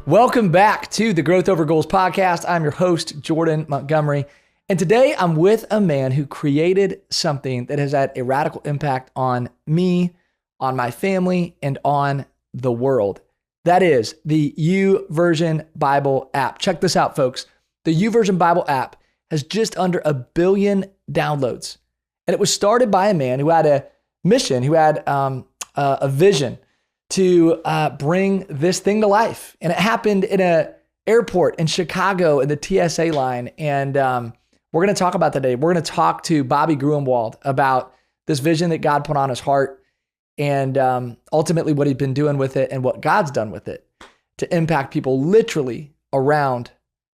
Welcome back to the Growth Over Goals podcast. I'm your host, Jordan Montgomery. And today I'm with a man who created something that has had a radical impact on me, on my family, and on the world. That is the YouVersion Bible app. Check this out, folks. The YouVersion Bible app has just under 1 billion downloads. And it was started by a man who had a mission, who had a vision to bring this thing to life. And it happened in an airport in Chicago in the TSA line. And we're going to talk about that today. We're going to talk to Bobby Gruenewald about this vision that God put on his heart and ultimately what he's been doing with it and what God's done with it to impact people literally around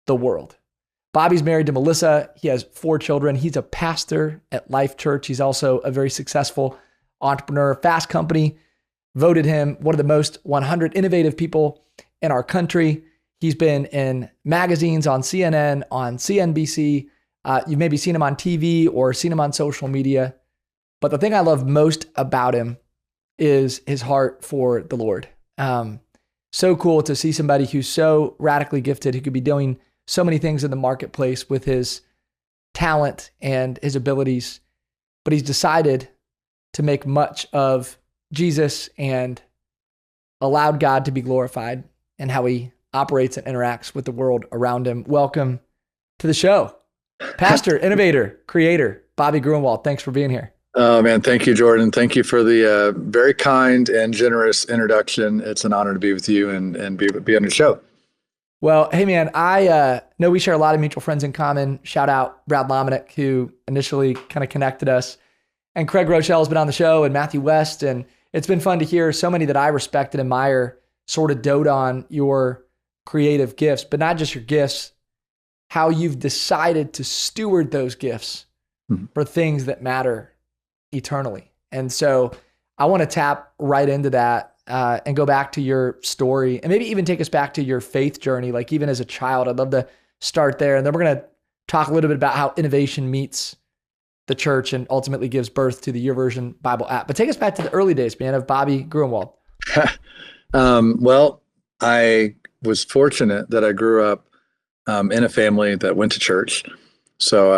the world. Bobby's married to Melissa. He has 4 children. He's a pastor at Life Church. He's also a very successful entrepreneur. Fast Company voted him one of the most 100 innovative people in our country. He's been in magazines on CNN, on CNBC. You've maybe seen him on TV or seen him on social media. But the thing I love most about him is his heart for the Lord. So cool to see somebody who's so radically gifted, who could be doing so many things in the marketplace with his talent and his abilities, but he's decided to make much of Jesus and allowed God to be glorified and how he operates and interacts with the world around him. Welcome to the show, pastor, innovator, creator, Bobby Gruenewald. Thanks for being here. Oh man, thank you, Jordan. Thank you for the very kind and generous introduction. It's an honor to be with you and be on your show. Well, hey man, I know we share a lot of mutual friends in common. Shout out Brad Lomenick, who initially kind of connected us. And Craig Rochelle has been on the show, and Matthew West. And it's been fun to hear so many that I respect and admire sort of dote on your creative gifts, but not just your gifts, how you've decided to steward those gifts for things that matter eternally. And so I want to tap right into that and go back to your story and maybe even take us back to your faith journey, like even as a child. I'd love to start there. And then we're going to talk a little bit about how innovation meets the church and ultimately gives birth to the YouVersion Bible app. But take us back to the early days, man, of Bobby Gruenewald. Well, I was fortunate that I grew up in a family that went to church. So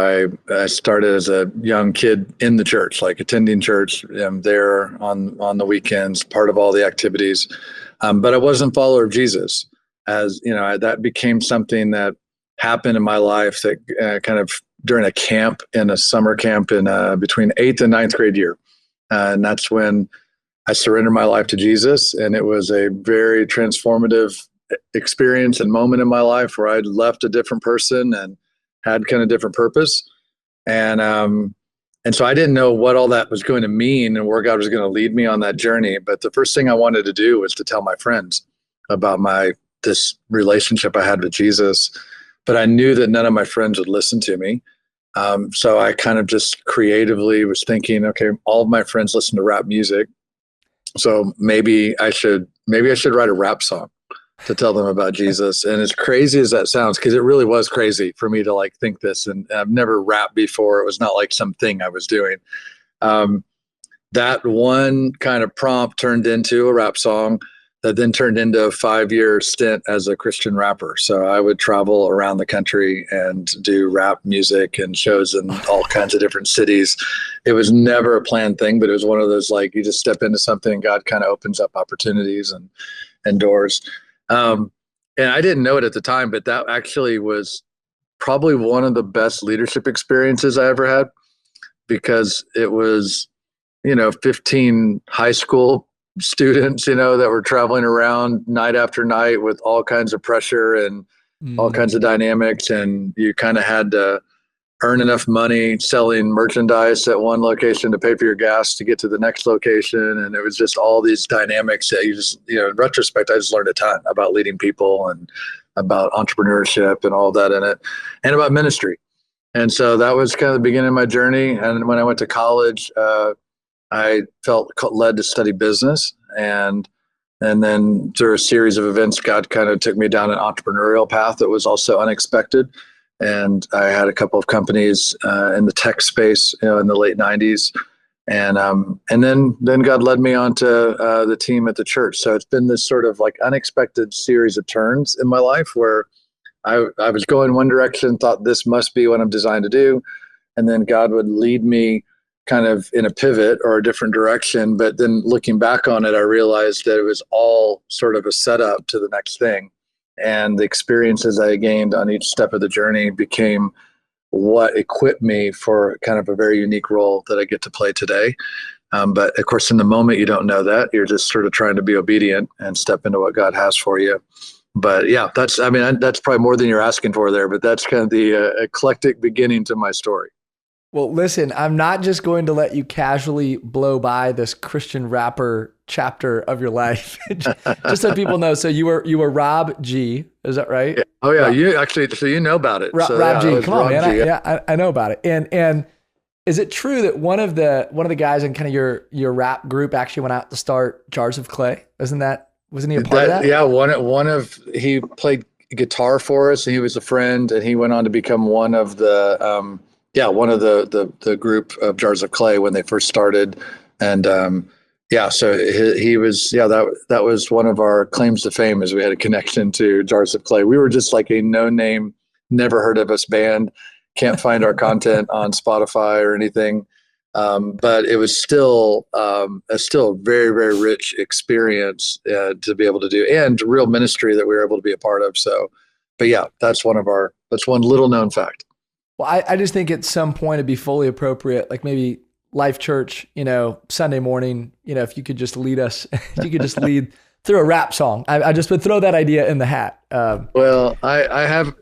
I started as a young kid in the church, like attending church. I'm there on the weekends, part of all the activities. But I wasn't a follower of Jesus. As you know, that became something that happened in my life that kind of during a summer camp in between 8th and 9th grade year. And that's when I surrendered my life to Jesus. And it was a very transformative experience and moment in my life where I left a different person and had kind of different purpose. And so I didn't know what all that was going to mean and where God was going to lead me on that journey. But the first thing I wanted to do was to tell my friends about this relationship I had with Jesus. But I knew that none of my friends would listen to me. So I kind of just creatively was thinking, okay, all of my friends listen to rap music. So maybe I should write a rap song to tell them about Jesus. And as crazy as that sounds, because it really was crazy for me to think this, and I've never rapped before. It was not like something I was doing. That one kind of prompt turned into a rap song that then turned into a 5-year stint as a Christian rapper. So I would travel around the country and do rap music and shows in all kinds of different cities. It was never a planned thing, but it was one of those, you just step into something and God kind of opens up opportunities and doors. And I didn't know it at the time, but that actually was probably one of the best leadership experiences I ever had, because it was, 15 high school students, that were traveling around night after night with all kinds of pressure and all kinds of dynamics. And you kind of had to earn enough money selling merchandise at one location to pay for your gas to get to the next location. And it was just all these dynamics that you just, in retrospect, I just learned a ton about leading people and about entrepreneurship and all that in it, and about ministry. And so that was kind of the beginning of my journey. And when I went to college, I felt led to study business. And then through a series of events, God kind of took me down an entrepreneurial path that was also unexpected. And I had a couple of companies in the tech space, in the late 90s. And then God led me onto the team at the church. So it's been this sort of like unexpected series of turns in my life where I was going one direction, thought this must be what I'm designed to do. And then God would lead me kind of in a pivot or a different direction. But then looking back on it, I realized that it was all sort of a setup to the next thing. And the experiences I gained on each step of the journey became what equipped me for kind of a very unique role that I get to play today. But of course, in the moment, you don't know that. You're just sort of trying to be obedient and step into what God has for you. But yeah, that's probably more than you're asking for there, but that's kind of the eclectic beginning to my story. Well, listen, I'm not just going to let you casually blow by this Christian rapper chapter of your life, just so people know. So you were Rob G, is that right? Yeah. Oh yeah, Rob. You actually, so you know about it. Rob G, come on, man. Yeah, I know about it. And is it true that one of the guys in kind of your rap group actually went out to start Jars of Clay? Wasn't he a part of that? Yeah, he played guitar for us, and he was a friend, and he went on to become one of the group of Jars of Clay when they first started. And so he was, that was one of our claims to fame, is we had a connection to Jars of Clay. We were just like a no-name, never heard of us band, can't find our content on Spotify or anything. But it was still a very, very rich experience to be able to do, and real ministry that we were able to be a part of. So, but yeah, that's one little known fact. Well, I just think at some point it'd be fully appropriate, like maybe Life Church, Sunday morning, if you could just lead us, if you could just lead through a rap song. I just would throw that idea in the hat. Well, I have,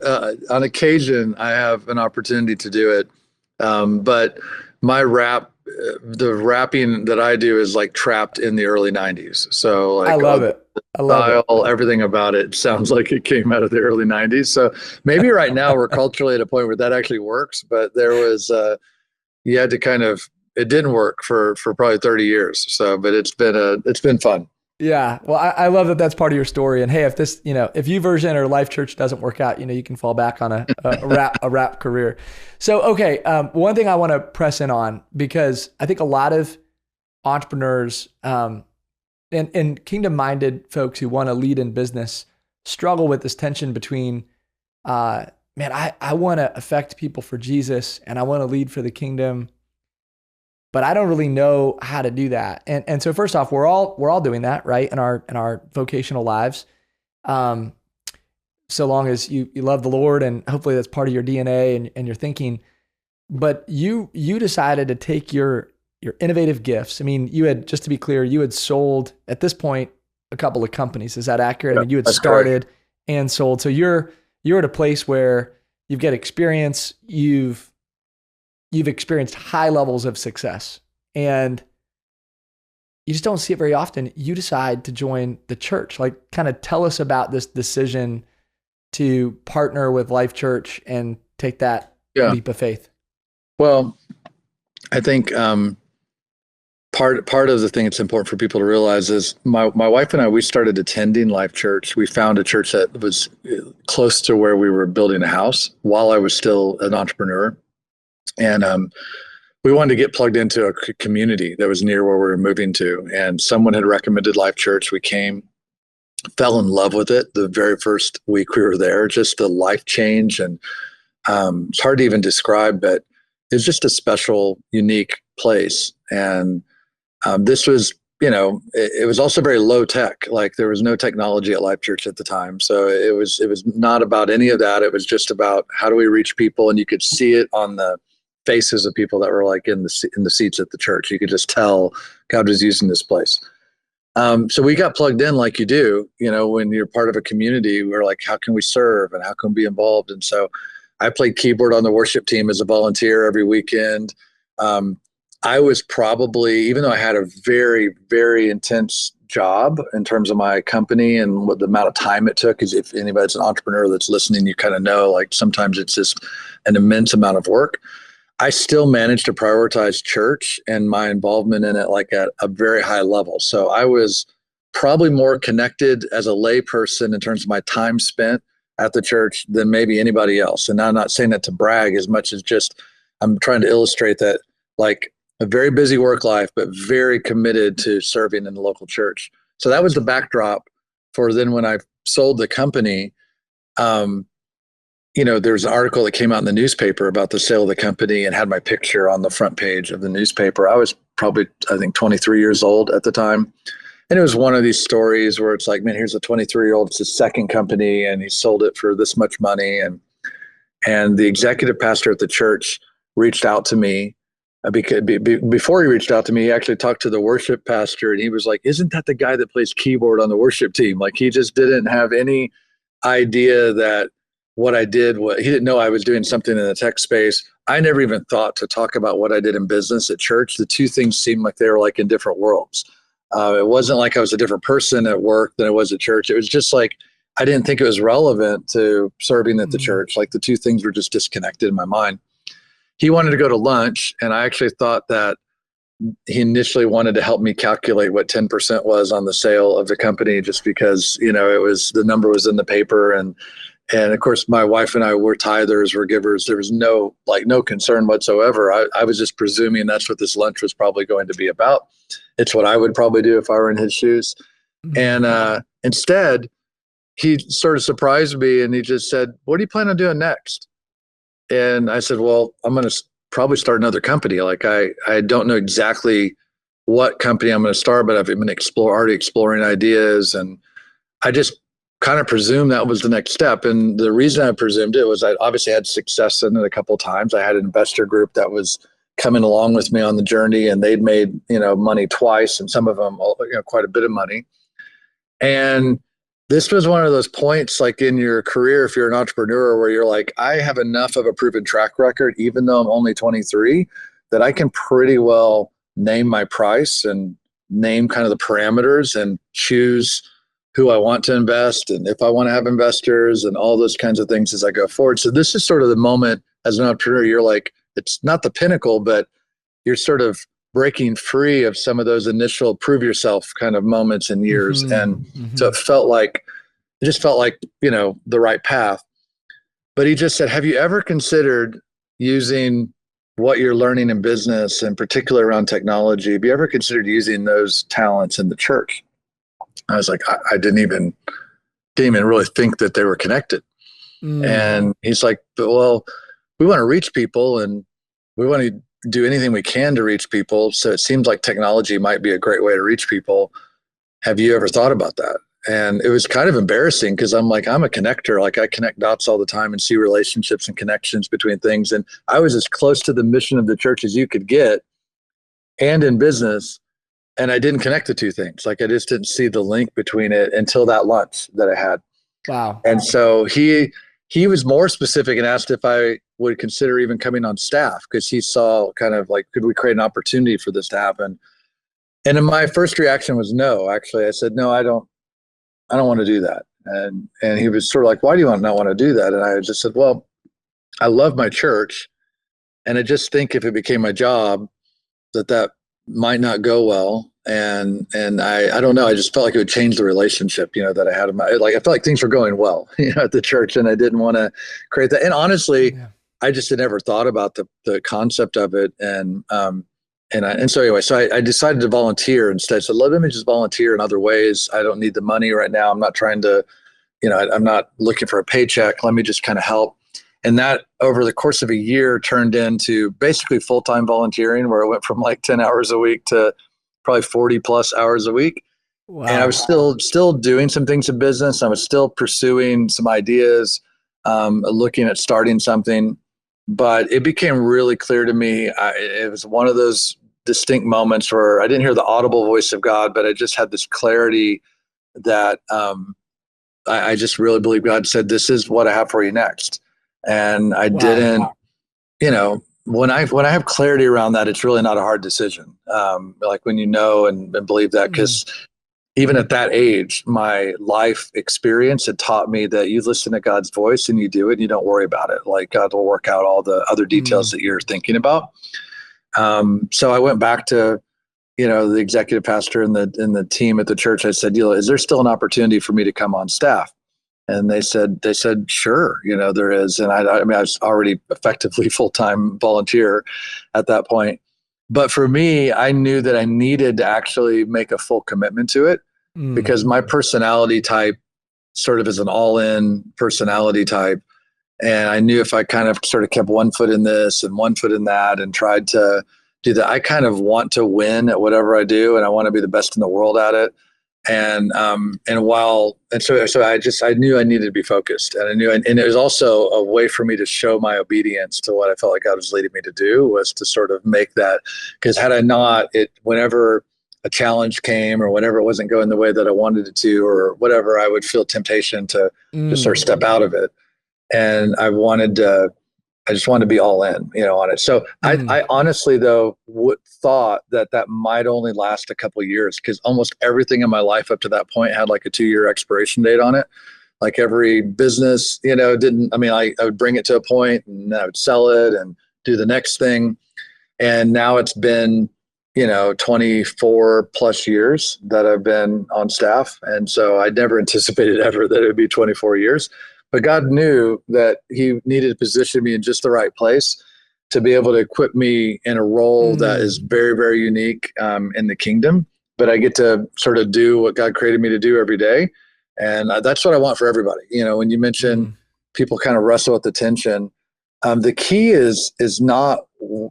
on occasion, I have an opportunity to do it. But my the rapping that I do is like trapped in the early 90s. So like, I love it. Everything about it sounds like it came out of the early 90s. So maybe right now we're culturally at a point where that actually works, but there was, you had to it didn't work for probably 30 years. So, but it's been fun. Yeah. Well, I love that that's part of your story. And hey, if this, if YouVersion or Life Church doesn't work out, you can fall back on a rap career. So, okay. One thing I want to press in on, because I think a lot of entrepreneurs, and kingdom-minded folks who want to lead in business struggle with this tension between, I want to affect people for Jesus and I want to lead for the kingdom, but I don't really know how to do that. And so first off, we're all doing that, right? In our vocational lives. So long as you love the Lord, and hopefully that's part of your DNA and your thinking. But you decided to take your innovative gifts. I mean, just to be clear, you had sold at this point a couple of companies. Is that accurate? Yeah, I mean, you had started and sold. So you're at a place where you've got experience, you've experienced high levels of success, and you just don't see it very often. You decide to join the church. Like, kind of tell us about this decision to partner with Life Church and take that leap of faith. Well, I think part of the thing that's important for people to realize is my wife and I, we started attending Life Church. We found a church that was close to where we were building a house while I was still an entrepreneur. And we wanted to get plugged into a community that was near where we were moving to. And someone had recommended Life Church. We came, fell in love with it the very first week we were there. Just the life change. And it's hard to even describe, but it's just a special, unique place. And this was, it was also very low tech. Like, there was no technology at Life Church at the time. So it was not about any of that. It was just about how do we reach people? And you could see it on the faces of people that were like in the seats at the church. You could just tell God was using this place. So we got plugged in like you do, when you're part of a community. We're like, how can we serve and how can we be involved? And so I played keyboard on the worship team as a volunteer every weekend. I was probably, even though I had a very, very intense job in terms of my company and what the amount of time it took, is if anybody's an entrepreneur that's listening, you kind of know, like, sometimes it's just an immense amount of work. I still managed to prioritize church and my involvement in it, like, at a very high level. So I was probably more connected as a lay person in terms of my time spent at the church than maybe anybody else. And I'm not saying that to brag as much as just I'm trying to illustrate that, like, a very busy work life, but very committed to serving in the local church. So that was the backdrop for then when I sold the company. There's an article that came out in the newspaper about the sale of the company and had my picture on the front page of the newspaper. I was probably, I think, 23 years old at the time. And it was one of these stories where it's like, man, here's a 23-year-old, it's his second company, and he sold it for this much money. And the executive pastor at the church reached out to me. Before he reached out to me, he actually talked to the worship pastor, and he was like, isn't that the guy that plays keyboard on the worship team? Like, he just didn't have any idea that what I did, he didn't know I was doing something in the tech space. I never even thought to talk about what I did in business at church. The two things seemed like they were like in different worlds. It wasn't like I was a different person at work than I was at church. It was just like, I didn't think it was relevant to serving at the church. Like, the two things were just disconnected in my mind. He wanted to go to lunch, and I actually thought that he initially wanted to help me calculate what 10% was on the sale of the company, just because, it was, the number was in the paper. And of course, my wife and I were tithers, were givers. There was no concern whatsoever. I was just presuming that's what this lunch was probably going to be about. It's what I would probably do if I were in his shoes. And instead, he sort of surprised me, and he just said, what do you plan on doing next? And I said, well, I'm going to probably start another company. Like, I don't know exactly what company I'm going to start, but I've been already exploring ideas. And I just kind of presumed that was the next step. And the reason I presumed it was I obviously had success in it a couple of times. I had an investor group that was coming along with me on the journey, and they'd made, money twice, and some of them, quite a bit of money. And this was one of those points, like in your career, if you're an entrepreneur, where you're like, I have enough of a proven track record, even though I'm only 23, that I can pretty well name my price and name kind of the parameters and choose who I want to invest and if I want to have investors and all those kinds of things as I go forward. So this is sort of the moment as an entrepreneur, you're like, it's not the pinnacle, but you're sort of breaking free of some of those initial prove yourself kind of moments and years. So it just felt like, the right path. But he just said, have you ever considered using what you're learning in business, and particularly around technology? Have you ever considered using those talents in the church? I was like, I didn't even really think that they were connected. And he's like, but well, we want to reach people, and we want to do anything we can to reach people. So it seems like technology might be a great way to reach people. Have you ever thought about that? And it was kind of embarrassing, because I'm like, I'm a connector. Like, I connect dots all the time and see relationships and connections between things. And I was as close to the mission of the church as you could get, and in business. And I didn't connect the two things. Like, I just didn't see the link between it until that lunch that I had. Wow. And so he was more specific and asked if I would consider even coming on staff, because he saw kind of like, could we create an opportunity for this to happen? And then my first reaction was no. Actually, I said, no, I don't want to do that. And he was sort of like, why do you not want to do that? And I just said, well, I love my church, and I just think if it became my job, that might not go well. And I don't know. I just felt like it would change the relationship, that I had in I felt like things were going well, at the church, and I didn't want to create that. And honestly, I just had never thought about the concept of it. And so anyway, I decided to volunteer instead. So let me just volunteer in other ways. I don't need the money right now. I'm not trying to, I'm not looking for a paycheck. Let me just kind of help. And that over the course of a year turned into basically full-time volunteering, where it went from like 10 hours a week to probably 40 plus hours a week. Wow. And I was still doing some things in business. I was still pursuing some ideas, looking at starting something, but it became really clear to me. It was one of those distinct moments where I didn't hear the audible voice of God, but I just had this clarity that I just really believe God said, this is what I have for you next. And I didn't, when I have clarity around that, it's really not a hard decision. Like when and believe that, because even at that age, my life experience had taught me that you listen to God's voice and you do it, and you don't worry about it. Like, God will work out all the other details that you're thinking about. So I went back to, the executive pastor and the team at the church. I said, is there still an opportunity for me to come on staff? And they said, sure, there is. And I was already effectively full-time volunteer at that point. But for me, I knew that I needed to actually make a full commitment to it because my personality type sort of is an all-in personality type. And I knew if I kind of sort of kept one foot in this and one foot in that and tried to do that, I kind of want to win at whatever I do, and I want to be the best in the world at it. So I knew I needed to be focused, and I knew, and it was also a way for me to show my obedience to what I felt like God was leading me to do, was to sort of make that, because had I not, whenever a challenge came or whenever it wasn't going the way that I wanted it to, or whatever, I would feel temptation to sort of step out of it. And I just wanted to be all in, on it. So I honestly, though, thought that might only last a couple of years, because almost everything in my life up to that point had like a 2-year expiration date on it. Like every business, I would bring it to a point and I would sell it and do the next thing. And now it's been, 24 plus years that I've been on staff. And so I never anticipated ever that it would be 24 years. But God knew that he needed to position me in just the right place to be able to equip me in a role that is very, very unique in the kingdom. But I get to sort of do what God created me to do every day. And that's what I want for everybody. When you mention people kind of wrestle with the tension, the key is not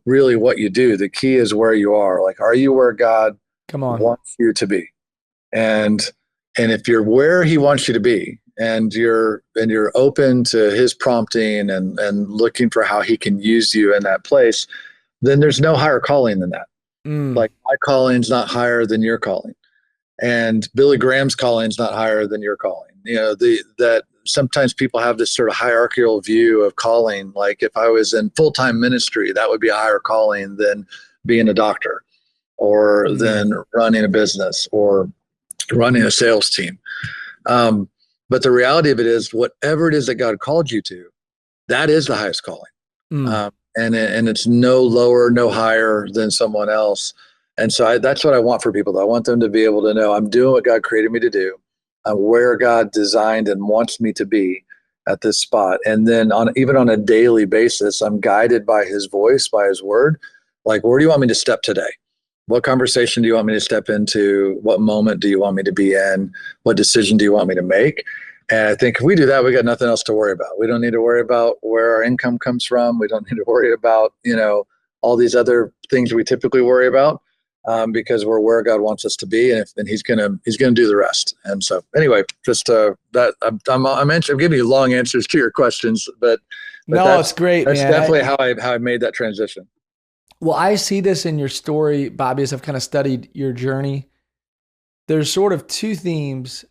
really what you do. The key is where you are. Like, are you where God wants you to be? And if you're where he wants you to be, and you're open to his prompting and looking for how he can use you in that place, then there's no higher calling than that. Like, my calling's not higher than your calling, and Billy Graham's calling's not higher than your calling. That sometimes people have this sort of hierarchical view of calling. Like, if I was in full-time ministry, that would be a higher calling than being a doctor, or than running a business, or running a sales team. But the reality of it is, whatever it is that God called you to, that is the highest calling. And it's no lower, no higher than someone else. And so that's what I want for people. I want them to be able to know I'm doing what God created me to do. I'm where God designed and wants me to be at this spot. And then even on a daily basis, I'm guided by his voice, by his word. Like, where do you want me to step today? What conversation do you want me to step into? What moment do you want me to be in? What decision do you want me to make? And I think if we do that, we got nothing else to worry about. We don't need to worry about where our income comes from. We don't need to worry about, all these other things we typically worry about, because we're where God wants us to be, and he's gonna do the rest. And so, anyway, just that I'm giving you long answers to your questions, but no, it's great. That's man. definitely how I made that transition. Well, I see this in your story, Bobby, as I've kind of studied your journey. There's sort of two themes,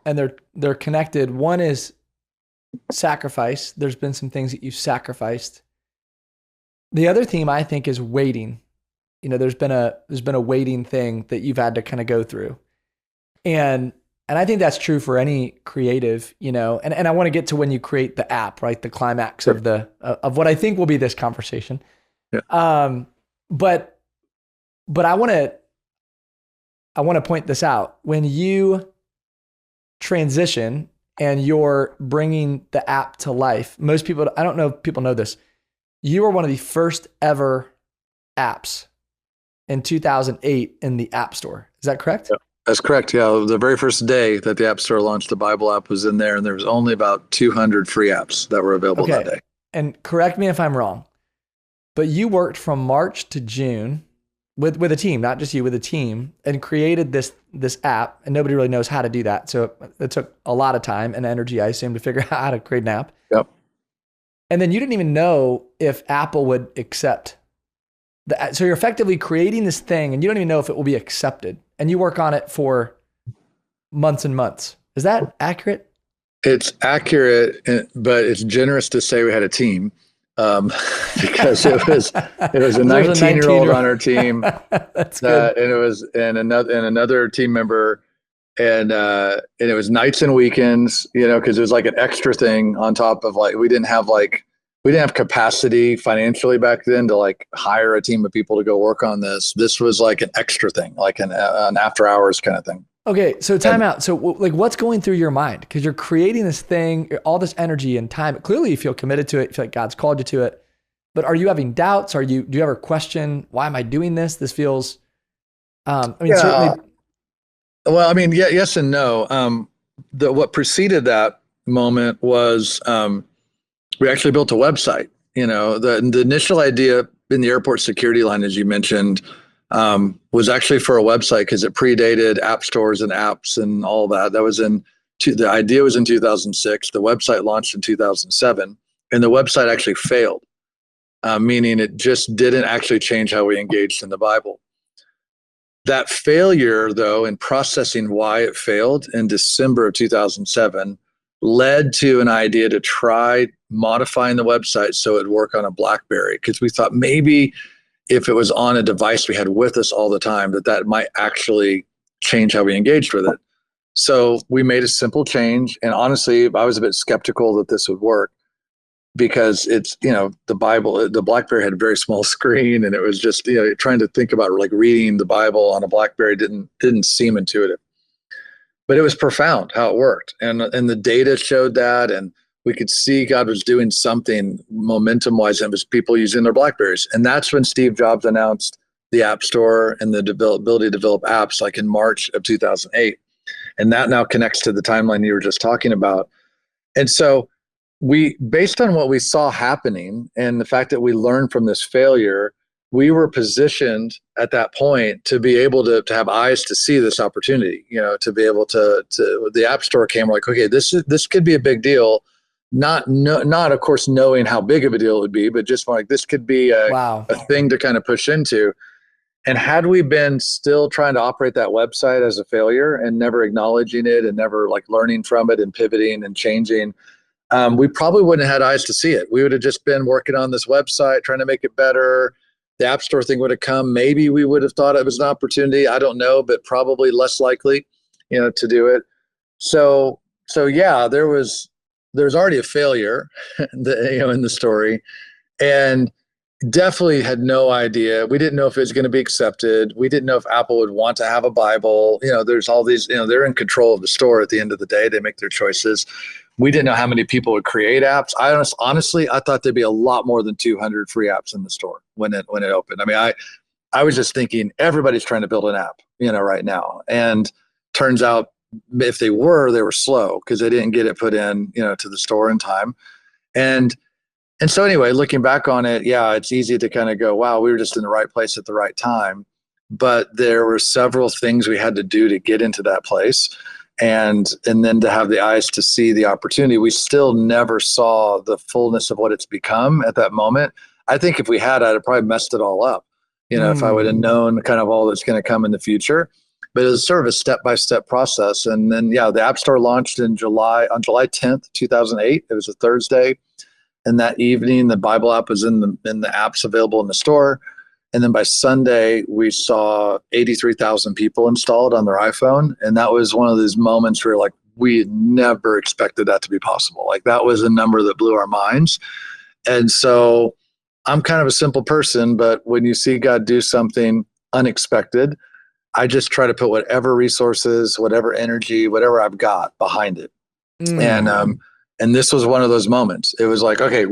and they're connected. One is sacrifice. There's been some things that you've sacrificed. The other theme, I think, is waiting. There's been a waiting thing that you've had to kind of go through. And I think that's true for any creative, and I want to get to when you create the app, right? The climax of what I think will be this conversation. Yeah. But I want to point this out. When you transition and you're bringing the app to life, most people, I don't know if people know this, you were one of the first ever apps in 2008 in the App Store. Is that correct? Yeah, that's correct. Yeah. The very first day that the App Store launched, the Bible app was in there, and there was only about 200 free apps that were available that day. And correct me if I'm wrong, but you worked from March to June with a team, not just you, with a team, and created this app, and nobody really knows how to do that. So it took a lot of time and energy, I assume, to figure out how to create an app. Yep. And then you didn't even know if Apple would accept that. So you're effectively creating this thing, and you don't even know if it will be accepted. And you work on it for months and months. Is that accurate? It's accurate, but it's generous to say we had a team. Because it was a 19-year-old on our team. That's good. And it was another team member, and it was nights and weekends, because it was like an extra thing on top of, like, we didn't have capacity financially back then to like hire a team of people to go work on this. This was like an extra thing, like an after hours kind of thing. Okay, so time out. So like, what's going through your mind? Because you're creating this thing, all this energy and time. Clearly you feel committed to it. You feel like God's called you to it. but are you having doubts? Do you ever question, why am I doing this? This feels, Yeah. certainly. Well, I mean, yeah, yes and no. What preceded that moment was we actually built a website. The initial idea in the airport security line, as you mentioned, was actually for a website because it predated app stores and apps and all that. The idea was in 2006. The website launched in 2007, and the website actually failed, meaning it just didn't actually change how we engaged in the Bible. That failure, though, in processing why it failed in December of 2007, led to an idea to try modifying the website so it'd work on a BlackBerry, because we thought maybe if it was on a device we had with us all the time, that might actually change how we engaged with it. So we made a simple change. And honestly, I was a bit skeptical that this would work because it's, the Bible, the BlackBerry had a very small screen, and it was just, trying to think about like reading the Bible on a BlackBerry didn't seem intuitive. But it was profound how it worked. And the data showed that, and we could see God was doing something momentum wise, and it was people using their BlackBerries. And that's when Steve Jobs announced the App Store and the ability to develop apps, like in March of 2008. And that now connects to the timeline you were just talking about. And so based on what we saw happening and the fact that we learned from this failure, we were positioned at that point to be able to have eyes to see this opportunity, to be able to the App Store came, like, okay, this could be a big deal. Not of course knowing how big of a deal it would be, but just like this could be a thing to kind of push into. And had we been still trying to operate that website as a failure and never acknowledging it and never like learning from it and pivoting and changing, we probably wouldn't have had eyes to see it. We would have just been working on this website, trying to make it better. The App Store thing would have come. Maybe we would have thought it was an opportunity. I don't know, but probably less likely, to do it. So yeah, there's already a failure, in the story, and definitely had no idea. We didn't know if it was going to be accepted. We didn't know if Apple would want to have a Bible. There's all these, they're in control of the store at the end of the day. They make their choices. We didn't know how many people would create apps. Honestly, I thought there'd be a lot more than 200 free apps in the store when it opened. I mean, I was just thinking everybody's trying to build an app, right now. And turns out if they were slow because they didn't get it put in, to the store in time. And so anyway, looking back on it, yeah, it's easy to kind of go, wow, we were just in the right place at the right time. But there were several things we had to do to get into that place. And then to have the eyes to see the opportunity. We still never saw the fullness of what it's become at that moment. I think if we had, I'd have probably messed it all up, if I would have known kind of all that's going to come in the future. But it was sort of a step-by-step process. And then, yeah, the App Store launched on July 10th, 2008. It was a Thursday. And that evening, the Bible app was in the apps available in the store. And then by Sunday, we saw 83,000 people installed on their iPhone. And that was one of those moments where like, we had never expected that to be possible. Like that was a number that blew our minds. And so I'm kind of a simple person, but when you see God do something unexpected, I just try to put whatever resources, whatever energy, whatever I've got behind it. And this was one of those moments. It was like, okay,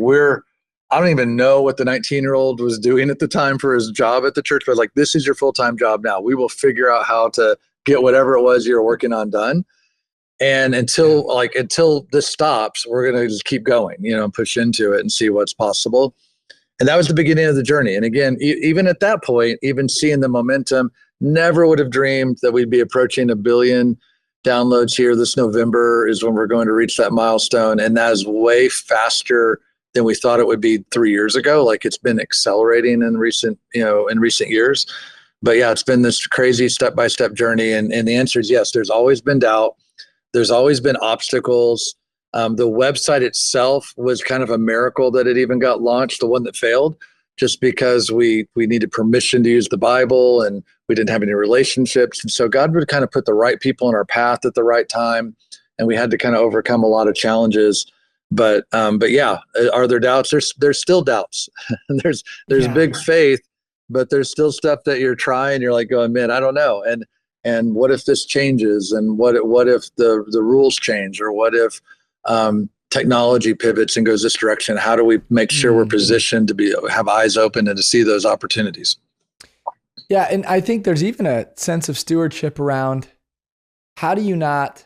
I don't even know what the 19-year-old was doing at the time for his job at the church, but like, this is your full-time job now. We will figure out how to get whatever it was you're working on done. And until this stops, we're going to just keep going, and push into it and see what's possible. And that was the beginning of the journey. And again, even at that point, even seeing the momentum, never would have dreamed that we'd be approaching 1 billion downloads here. This November is when we're going to reach that milestone. And that is way faster than we thought it would be 3 years ago. Like it's been accelerating in recent years. But yeah, it's been this crazy step-by-step journey. And the answer is yes, there's always been doubt. There's always been obstacles. The website itself was kind of a miracle that it even got launched, the one that failed, just because we needed permission to use the Bible and we didn't have any relationships. And so God would kind of put the right people in our path at the right time. And we had to kind of overcome a lot of challenges. But yeah, are there doubts? There's still doubts. there's big faith, but there's still stuff that you're trying. You're like going, man, I don't know. And what if this changes? And what if the rules change? Or what if technology pivots and goes this direction, how do we make sure we're positioned to have eyes open and to see those opportunities? Yeah. And I think there's even a sense of stewardship around how do you not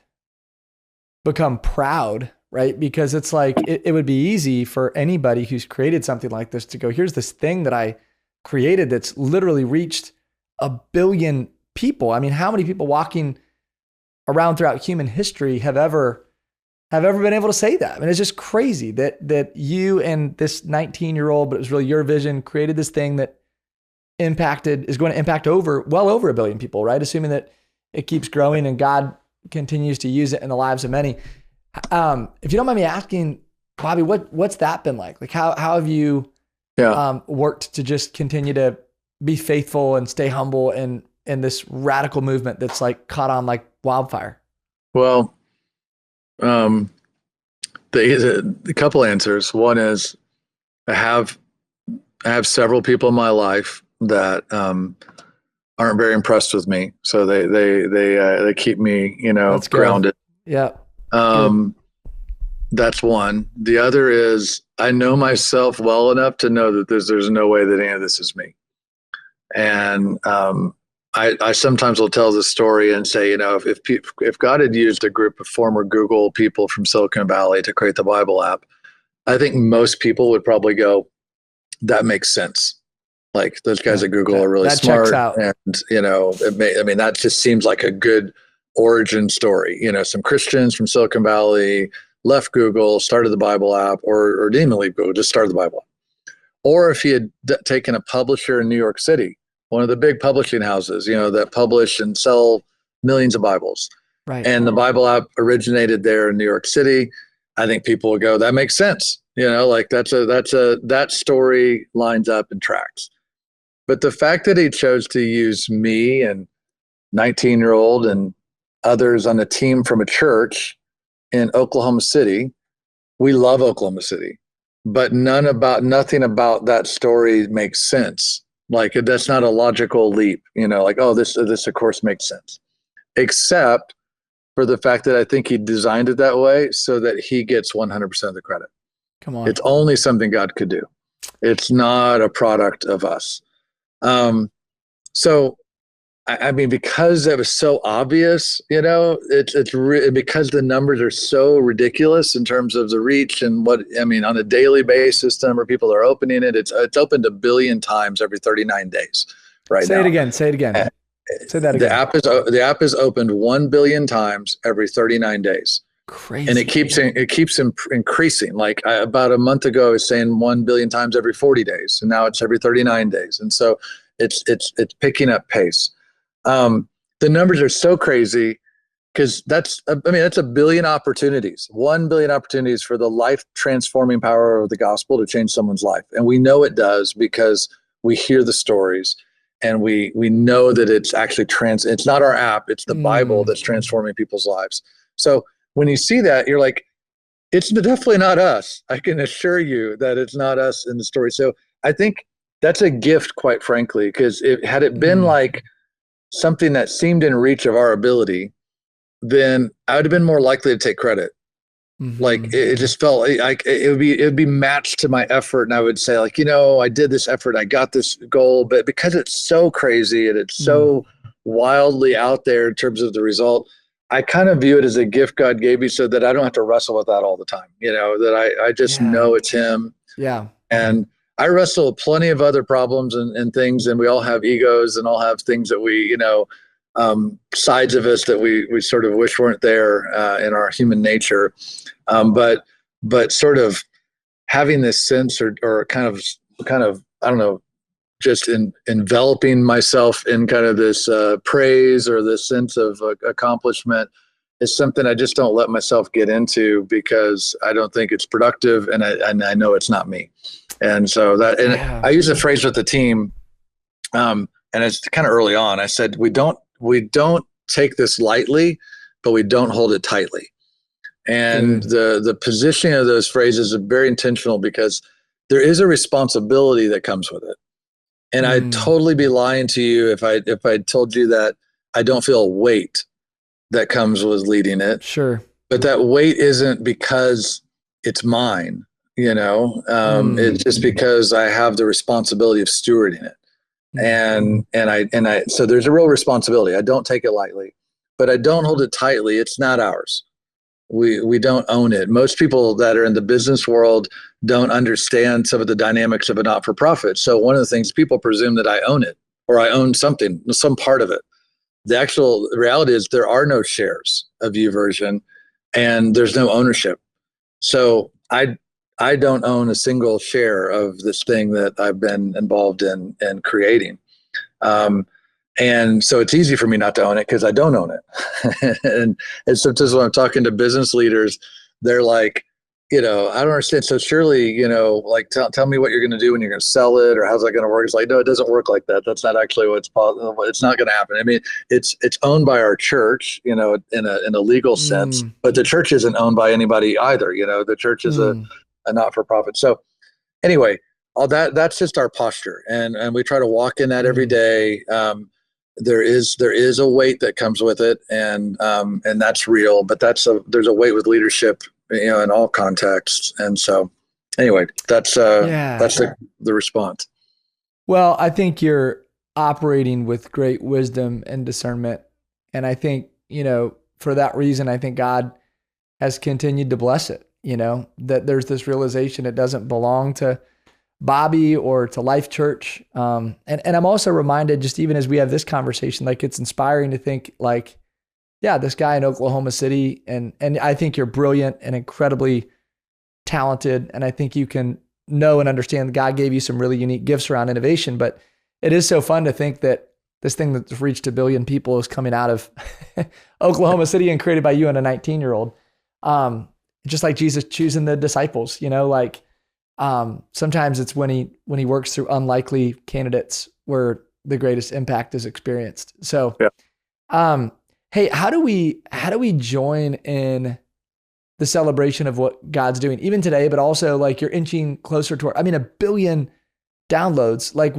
become proud, right? Because it's like, it would be easy for anybody who's created something like this to go, here's this thing that I created that's literally reached 1 billion people. I mean, how many people walking around throughout human history have ever been able to say that? I mean, it's just crazy that you and this 19-year-old, but it was really your vision, created this thing that is going to impact well over 1 billion people, right? Assuming that it keeps growing and God continues to use it in the lives of many. If you don't mind me asking, Bobby, what's that been like? Like how have you worked to just continue to be faithful and stay humble in this radical movement that's like caught on like wildfire? Well, a couple answers. One is I have several people in my life that aren't very impressed with me, so they keep me, grounded. Yeah. That's one. The other is I know myself well enough to know that there's no way that any of this is me. And I sometimes will tell this story and say, if God had used a group of former Google people from Silicon Valley to create the Bible app, I think most people would probably go, that makes sense. Like those guys at Google are really smart. Checks out. And, that just seems like a good origin story. Some Christians from Silicon Valley left Google, started the Bible app, or didn't even leave Google, just started the Bible app. Or if he had taken a publisher in New York City, one of the big publishing houses, that publish and sell millions of Bibles. Right. And the Bible app originated there in New York City. I think people would go, that makes sense. That story lines up and tracks. But the fact that he chose to use me and 19-year-old and others on a team from a church in Oklahoma City, we love Oklahoma City, but nothing about that story makes sense. Like that's not a logical leap, this of course makes sense, except for the fact that I think he designed it that way so that he gets 100% of the credit. Come on. It's only something God could do. It's not a product of us. So, I mean, because it was so obvious, because the numbers are so ridiculous in terms of the reach and on a daily basis, the number of people that are opening it, it's opened 1 billion times every 39 days right now. Say it again. Say that again. The app is opened 1 billion times every 39 days. Crazy. And it keeps increasing. Like about a month ago, I was saying 1 billion times every 40 days, and now it's every 39 days. And so it's picking up pace. The numbers are so crazy because that's 1 billion opportunities, 1 billion opportunities for the life transforming power of the gospel to change someone's life. And we know it does because we hear the stories and we know that it's actually it's not our app, it's the Bible that's transforming people's lives. So when you see that, you're like, it's definitely not us. I can assure you that it's not us in the story. So I think that's a gift, quite frankly, because had it been like something that seemed in reach of our ability, then I would have been more likely to take credit. Mm-hmm. Like it just felt like it would be matched to my effort, and I would say like, I did this effort, I got this goal, but because it's so crazy and it's so wildly out there in terms of the result, I kind of view it as a gift God gave me so that I don't have to wrestle with that all the time. That I just know it's Him. Yeah. And I wrestle with plenty of other problems and things, and we all have egos and all have things that we, sides of us that we sort of wish weren't there in our human nature. But sort of having this sense or kind of, I don't know, just enveloping myself in kind of this praise or this sense of accomplishment is something I just don't let myself get into because I don't think it's productive, and I know it's not me. And so I use a phrase with the team, and it's kind of early on. I said, we don't take this lightly, but we don't hold it tightly. And the positioning of those phrases are very intentional because there is a responsibility that comes with it. And I'd totally be lying to you if I told you that I don't feel a weight that comes with leading it. Sure. But that weight isn't because it's mine, it's just Mm. because I have the responsibility of stewarding it. Mm. And I so there's a real responsibility. I don't take it lightly, but I don't hold it tightly. It's not ours. We don't own it. Most people that are in the business world don't understand some of the dynamics of a not-for-profit. So one of the things, people presume that I own it, or I own something, some part of it. The actual reality is there are no shares of YouVersion, and there's no ownership. So I don't own a single share of this thing that I've been involved in creating. Um, and so it's easy for me not to own it because I don't own it. and sometimes when I'm talking to business leaders, they're like, I don't understand. So surely, like tell me what you're going to do when you're going to sell it, or how's that going to work? It's like, no, it doesn't work like that. That's not actually what's possible. It's not going to happen. I mean, it's owned by our church, in a legal sense, Mm. but the church isn't owned by anybody either. The church is a Mm. not-for-profit. So anyway, all that's just our posture, and we try to walk in that every Mm. day. There is a weight that comes with it, and that's real, but there's a weight with leadership, in all contexts. And so anyway, that's Yeah. the response. Well, I think you're operating with great wisdom and discernment. And I think, for that reason, I think God has continued to bless it, that there's this realization it doesn't belong to Bobby or to Life Church. And I'm also reminded, just even as we have this conversation, like it's inspiring to think like, yeah, this guy in Oklahoma City, and I think you're brilliant and incredibly talented. And I think you can know and understand that God gave you some really unique gifts around innovation, but it is so fun to think that this thing that's reached 1 billion people is coming out of Oklahoma City and created by you and a 19-year-old. Just like Jesus choosing the disciples, sometimes it's when he works through unlikely candidates where the greatest impact is experienced. So, Yeah. Hey, how do we join in the celebration of what God's doing even today, but also like you're inching closer toward, 1 billion downloads. Like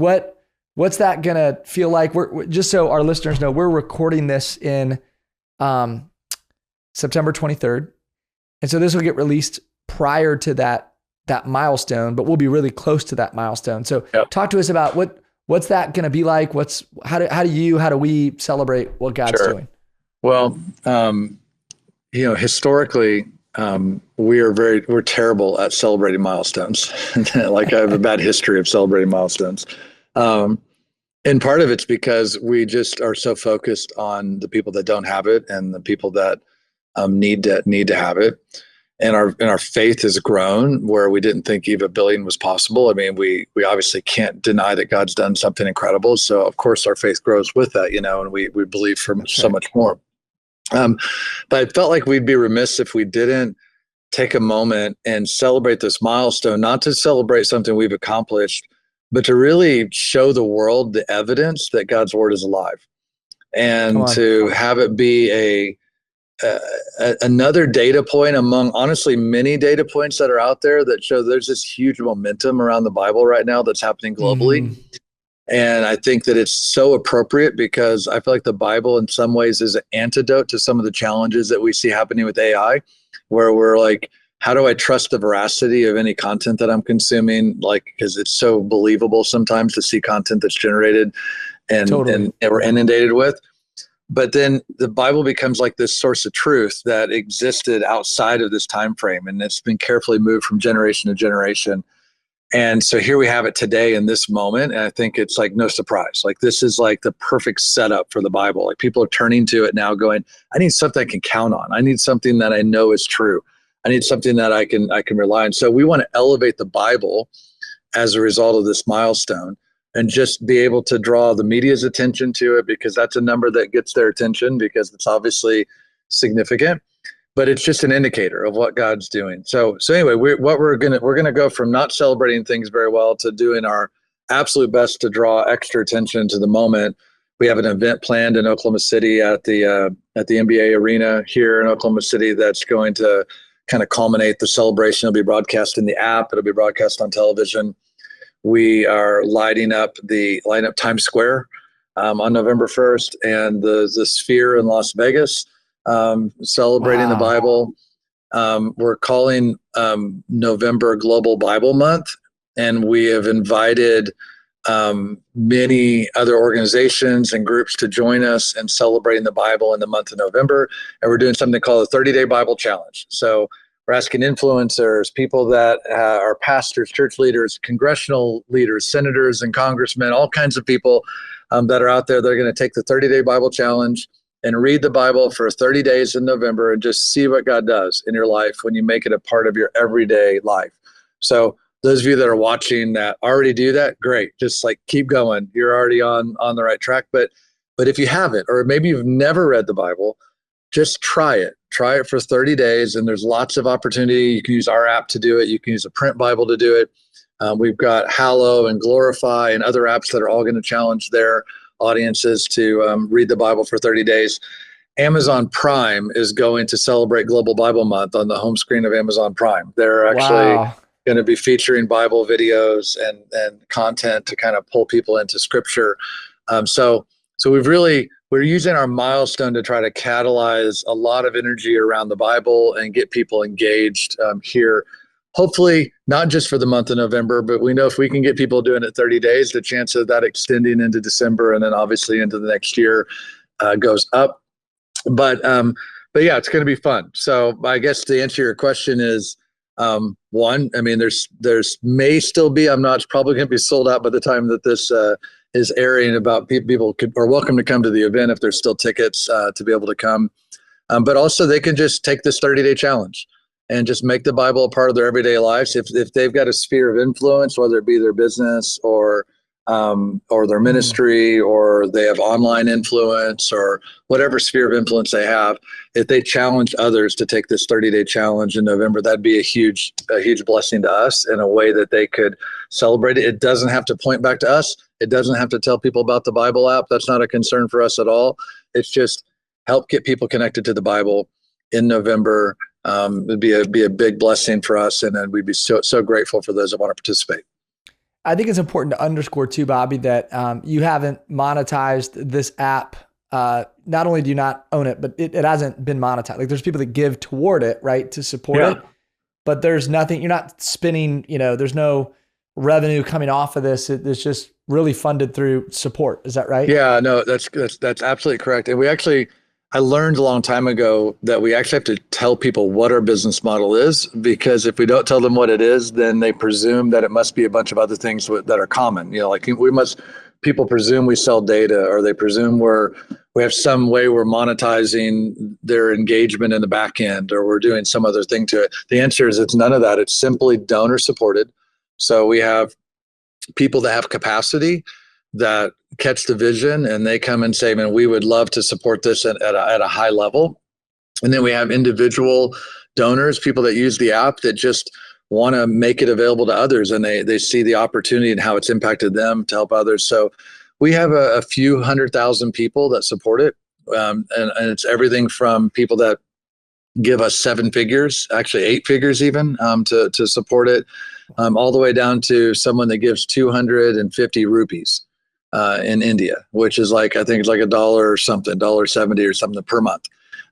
what's that going to feel like? We're just so our listeners know, we're recording this in September 23rd. And so this will get released prior to that milestone, but we'll be really close to that milestone. So Talk to us about what's that going to be like? How do we celebrate what God's doing? Well, historically, we're terrible at celebrating milestones. Like I have a bad history of celebrating milestones. And part of it's because we just are so focused on the people that don't have it and the people that need to have it. And our faith has grown where we didn't think even 1 billion was possible. I mean, we obviously can't deny that God's done something incredible. So of course our faith grows with that, and we believe for so much more. But I felt like we'd be remiss if we didn't take a moment and celebrate this milestone, not to celebrate something we've accomplished, but to really show the world the evidence that God's word is alive, and to have it be another data point among honestly many data points that are out there that show there's this huge momentum around the Bible right now that's happening globally. Mm-hmm. And I think that it's so appropriate because I feel like the Bible in some ways is an antidote to some of the challenges that we see happening with AI, where we're like, how do I trust the veracity of any content that I'm consuming? Like, because it's so believable sometimes to see content that's generated and we're inundated with. But then the Bible becomes like this source of truth that existed outside of this time frame, and it's been carefully moved from generation to generation. And so here we have it today in this moment. And I think it's like no surprise. Like this is like the perfect setup for the Bible. Like people are turning to it now going, I need something I can count on. I need something that I know is true. I need something that I can rely on. So we want to elevate the Bible as a result of this milestone and just be able to draw the media's attention to it, because that's a number that gets their attention because it's obviously significant. But it's just an indicator of what God's doing. So anyway, we're gonna go from not celebrating things very well to doing our absolute best to draw extra attention to the moment. We have an event planned in Oklahoma City at the NBA arena here in Oklahoma City that's going to kind of culminate the celebration. It'll be broadcast in the app. It'll be broadcast on television. We are lighting up Times Square on November 1st and the Sphere in Las Vegas. Celebrating the Bible. we're calling November Global Bible Month, and we have invited many other organizations and groups to join us in celebrating the Bible in the month of November. And we're doing something called the 30-Day Bible Challenge. So we're asking influencers, people that are pastors, church leaders, congressional leaders, senators and congressmen, all kinds of people that are out there that are going to take the 30-Day Bible Challenge and read the Bible for 30 days in November and just see what God does in your life when you make it a part of your everyday life. So those of you that are watching that already do that, great. Just like keep going. You're already on the right track. But if you haven't, or maybe you've never read the Bible, just try it. Try it for 30 days. And there's lots of opportunity. You can use our app to do it. You can use a print Bible to do it. We've got Hallow and Glorify and other apps that are all going to challenge their audiences to read the Bible for 30 days. Amazon Prime is going to celebrate Global Bible Month on the home screen of Amazon Prime. They're actually going to be featuring Bible videos and content to kind of pull people into Scripture. So we're using our milestone to try to catalyze a lot of energy around the Bible and get people engaged here. Hopefully, not just for the month of November, but we know if we can get people doing it 30 days, the chance of that extending into December and then obviously into the next year goes up. But yeah, it's going to be fun. So I guess the answer to your question is, one, I mean, there's may still be, it's probably going to be sold out by the time that this is airing. About people are welcome to come to the event if there's still tickets to be able to come. But also they can just take this 30-day challenge and just make the Bible a part of their everyday lives. If they've got a sphere of influence, whether it be their business or their ministry, or they have online influence, or whatever sphere of influence they have, if they challenge others to take this 30-day challenge in November, that'd be a huge blessing to us in a way that they could celebrate it. It doesn't have to point back to us. It doesn't have to tell people about the Bible app. That's not a concern for us at all. It's just help get people connected to the Bible in November. It'd be a big blessing for us, and then we'd be so grateful for those that want to participate. I think it's important to underscore too, Bobby, that you haven't monetized this app. Not only do you not own it, but it hasn't been monetized. Like there's people that give toward it, right, to support it, but there's nothing. You're not spending. There's no revenue coming off of this. It's just really funded through support. Is that right? Yeah, no, that's absolutely correct. And I learned a long time ago that we actually have to tell people what our business model is, because if we don't tell them what it is, then they presume that it must be a bunch of other things that are common. People presume we sell data, or they presume we have some way we're monetizing their engagement in the back end, or we're doing some other thing to it. The answer is it's none of that. It's simply donor supported. So we have people that have capacity that catch the vision, and they come and say, man, we would love to support this at a high level. And then we have individual donors, people that use the app that just want to make it available to others, and they see the opportunity and how it's impacted them to help others. So we have a few 100,000 people that support it. And it's everything from people that give us 7 figures, actually 8 figures even, to support it, all the way down to someone that gives 250 rupees in India, which is I think it's like $1 or something, $1.70 or something per month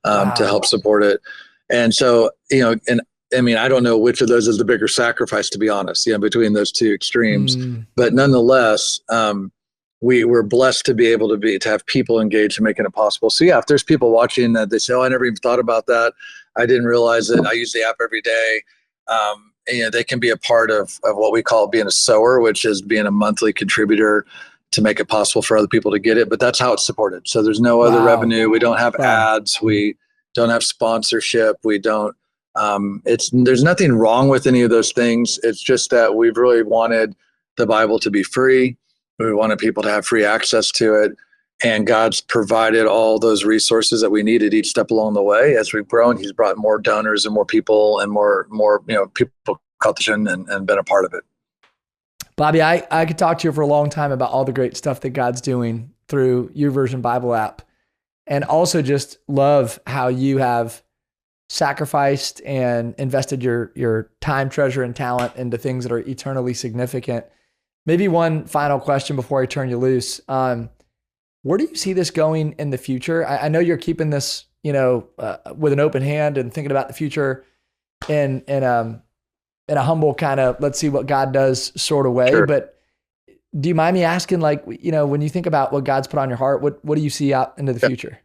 to help support it. And so, and I mean, I don't know which of those is the bigger sacrifice, to be honest, between those two extremes. But nonetheless, we're blessed to be able to have people engaged in making it possible. So yeah, if there's people watching that they say, oh, I never even thought about that, I didn't realize it, I use the app every day. They can be a part of what we call being a sower, which is being a monthly contributor to make it possible for other people to get it. But that's how it's supported. So there's no other revenue. We don't have ads. We don't have sponsorship. We don't, there's nothing wrong with any of those things. It's just that we've really wanted the Bible to be free. We wanted people to have free access to it. And God's provided all those resources that we needed each step along the way. As we've grown, He's brought more donors and more people and more people caught the vision and been a part of it. Bobby, I could talk to you for a long time about all the great stuff that God's doing through YouVersion Bible app, and also just love how you have sacrificed and invested your time, treasure, and talent into things that are eternally significant. Maybe one final question before I turn you loose. Where do you see this going in the future? I know you're keeping this, with an open hand and thinking about the future. in a humble kind of, let's see what God does sort of way. Sure. But do you mind me asking, like, when you think about what God's put on your heart, what do you see out into the future?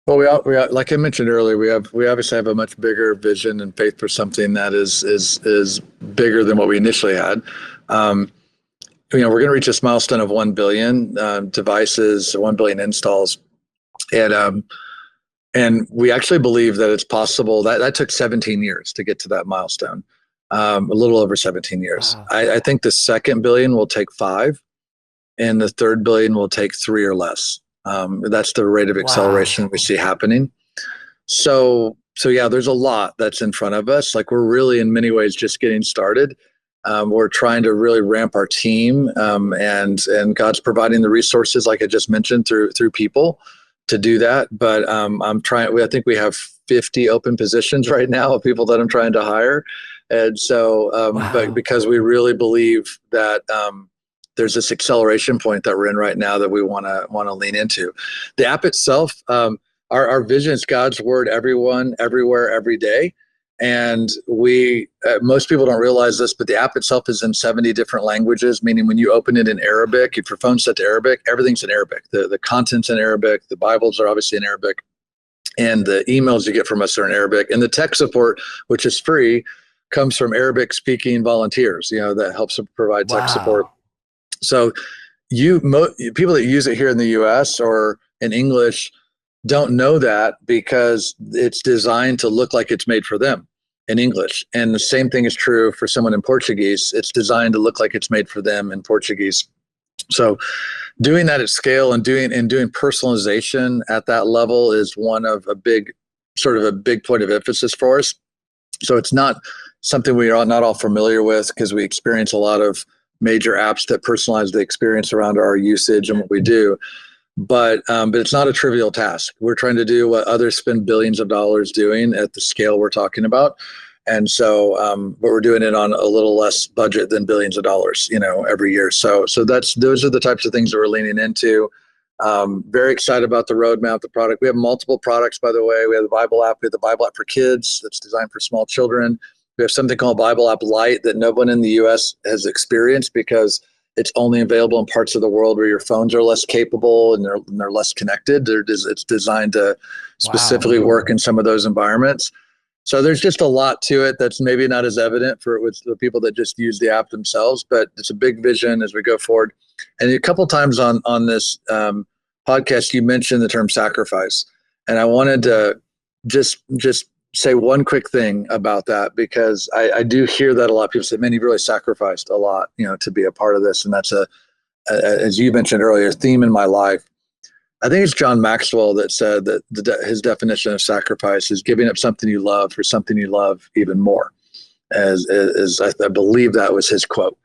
Well, we like I mentioned earlier, we obviously have a much bigger vision and faith for something that is bigger than what we initially had. We're going to reach this milestone of 1 billion devices, 1 billion installs, and we actually believe that it's possible. That took 17 years to get to that milestone, a little over 17 years. Wow. I think the 2nd billion will take 5, and the 3rd billion will take 3 or less. That's the rate of acceleration we see happening. So yeah, there's a lot that's in front of us. Like, we're really in many ways just getting started. We're trying to really ramp our team, and God's providing the resources, like I just mentioned, through people to do that. But I think we have 50 open positions right now of people that I'm trying to hire. And so, but because we really believe that there's this acceleration point that we're in right now that we want to lean into. The app itself, our vision is God's word, everyone, everywhere, every day. And most people don't realize this, but the app itself is in 70 different languages, meaning when you open it in Arabic, if your phone's set to Arabic, everything's in Arabic. The content's in Arabic, the Bibles are obviously in Arabic, and the emails you get from us are in Arabic. And the tech support, which is free, comes from Arabic speaking volunteers, that helps provide tech support. So people that use it here in the US or in English don't know that, because it's designed to look like it's made for them in English. And the same thing is true for someone in Portuguese. It's designed to look like it's made for them in Portuguese. So doing that at scale and doing personalization at that level is one of a big point of emphasis for us. So it's not something we are not all familiar with, because we experience a lot of major apps that personalize the experience around our usage and what we do. But it's not a trivial task. We're trying to do what others spend billions of dollars doing at the scale we're talking about. And so, but we're doing it on a little less budget than billions of dollars, every year. So those are the types of things that we're leaning into. Very excited about the roadmap, the product. We have multiple products, by the way. We have the Bible app. We have the Bible app for kids that's designed for small children. We have something called Bible App Lite that no one in the US has experienced, because it's only available in parts of the world where your phones are less capable and they're less connected. It's designed to specifically work in some of those environments. So there's just a lot to it that's maybe not as evident with the people that just use the app themselves, but it's a big vision as we go forward. And a couple times on this podcast, you mentioned the term sacrifice. And I wanted to just say one quick thing about that, because I do hear that a lot of people say, man, you've really sacrificed a lot, to be a part of this. And that's as you mentioned earlier, a theme in my life. I think it's John Maxwell that said that his definition of sacrifice is giving up something you love for something you love even more, as I believe that was his quote.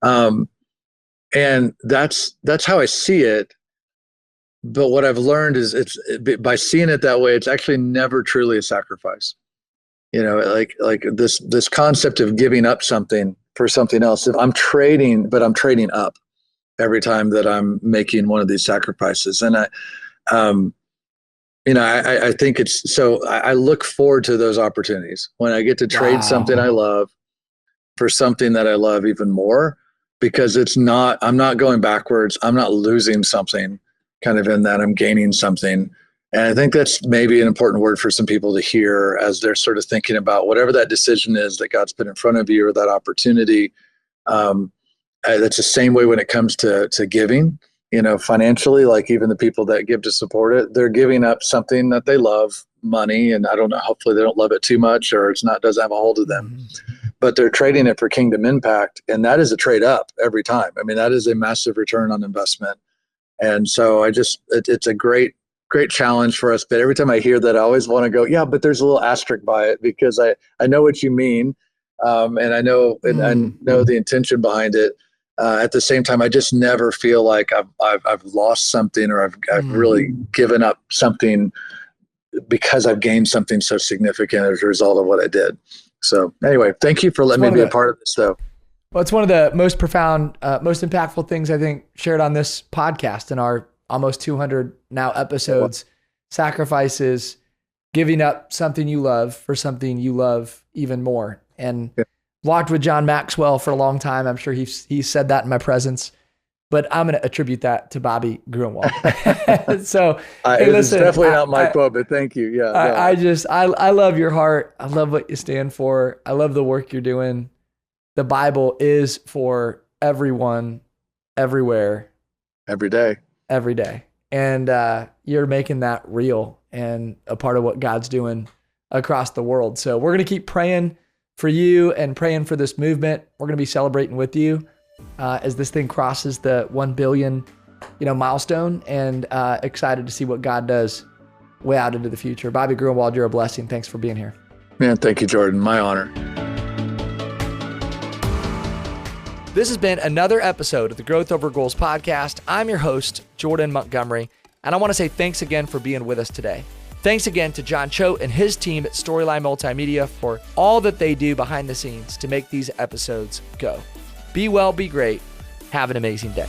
And that's how I see it. But what I've learned is by seeing it that way, it's actually never truly a sacrifice. Like this concept of giving up something for something else. If I'm trading up every time that I'm making one of these sacrifices. And I think it's, so I look forward to those opportunities when I get to trade something I love for something that I love even more, because I'm not going backwards. I'm not losing something kind of in that, I'm gaining something. And I think that's maybe an important word for some people to hear as they're sort of thinking about whatever that decision is that God's put in front of you, or that opportunity. That's the same way when it comes to giving, financially. Like, even the people that give to support it, they're giving up something that they love, money, and I don't know, hopefully they don't love it too much, or doesn't have a hold of them, but they're trading it for kingdom impact. And that is a trade up every time. I mean, that is a massive return on investment. And so it's a great challenge for us. But every time I hear that, I always want to go, yeah, but there's a little asterisk by it, because I know what you mean. And I know the intention behind it. At the same time, I just never feel like I've lost something, or I've really given up something, because I've gained something so significant as a result of what I did. So anyway, thank you for letting me be a part of this, though. Well, it's one of the most profound, most impactful things I think shared on this podcast in our almost 200 now episodes. Sacrifices giving up something you love for something you love even more. And Yeah. walked with John Maxwell for a long time. I'm sure he said that in my presence, but I'm going to attribute that to Bobby Gruenewald. So hey, it's listen, definitely not my quote, but thank you. Yeah. I love your heart. I love what you stand for. I love the work you're doing. The Bible is for everyone, everywhere, every day. every day. And you're making that real and a part of what God's doing across the world. So we're going to keep praying for you and praying for this movement. We're going to be celebrating with you as this thing crosses the 1 billion, milestone, and excited to see what God does way out into the future. Bobby Gruenewald, you're a blessing. Thanks for being here. Man, thank you, Jordan. My honor. This has been another episode of the Growth Over Goals podcast. I'm your host, Jordan Montgomery, and I want to say thanks again for being with us today. Thanks again to John Choate and his team at Storyline Multimedia for all that they do behind the scenes to make these episodes go. Be well, be great. Have an amazing day.